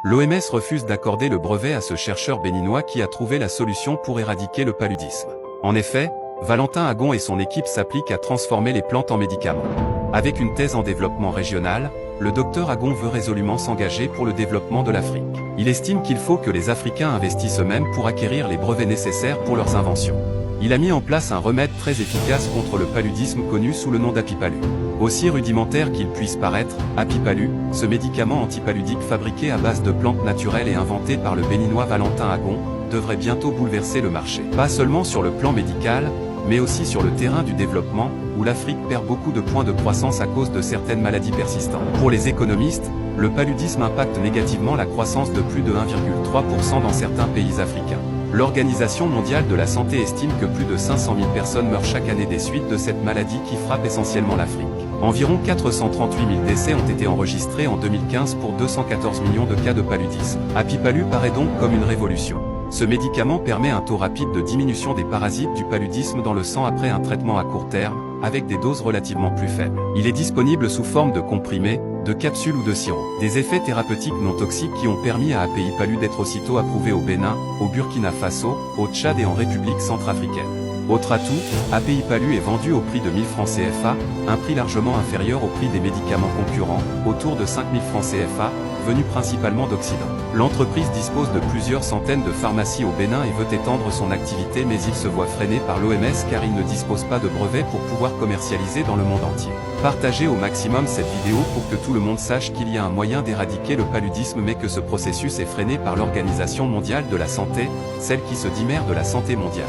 L'OMS refuse d'accorder le brevet à ce chercheur béninois qui a trouvé la solution pour éradiquer le paludisme. En effet, Valentin Agon et son équipe s'appliquent à transformer les plantes en médicaments. Avec une thèse en développement régional, le docteur Agon veut résolument s'engager pour le développement de l'Afrique. Il estime qu'il faut que les Africains investissent eux-mêmes pour acquérir les brevets nécessaires pour leurs inventions. Il a mis en place un remède très efficace contre le paludisme connu sous le nom d'Apipalu. Aussi rudimentaire qu'il puisse paraître, Apipalu, ce médicament antipaludique fabriqué à base de plantes naturelles et inventé par le béninois Valentin Agon, devrait bientôt bouleverser le marché. Pas seulement sur le plan médical, mais aussi sur le terrain du développement, où l'Afrique perd beaucoup de points de croissance à cause de certaines maladies persistantes. Pour les économistes, le paludisme impacte négativement la croissance de plus de 1,3% dans certains pays africains. L'Organisation mondiale de la santé estime que plus de 500 000 personnes meurent chaque année des suites de cette maladie qui frappe essentiellement l'Afrique. Environ 438 000 décès ont été enregistrés en 2015 pour 214 millions de cas de paludisme. Apipalu paraît donc comme une révolution. Ce médicament permet un taux rapide de diminution des parasites du paludisme dans le sang après un traitement à court terme, avec des doses relativement plus faibles. Il est disponible sous forme de comprimés, de capsules ou de sirop. Des effets thérapeutiques non toxiques qui ont permis à Apipalu d'être aussitôt approuvé au Bénin, au Burkina Faso, au Tchad et en République centrafricaine. Autre atout, Apipalu est vendu au prix de 1000 francs CFA, un prix largement inférieur au prix des médicaments concurrents, autour de 5000 francs CFA, venus principalement d'Occident. L'entreprise dispose de plusieurs centaines de pharmacies au Bénin et veut étendre son activité, mais il se voit freiné par l'OMS car il ne dispose pas de brevet pour pouvoir commercialiser dans le monde entier. Partagez au maximum cette vidéo pour que tout le monde sache qu'il y a un moyen d'éradiquer le paludisme mais que ce processus est freiné par l'Organisation mondiale de la santé, celle qui se dit mère de la santé mondiale.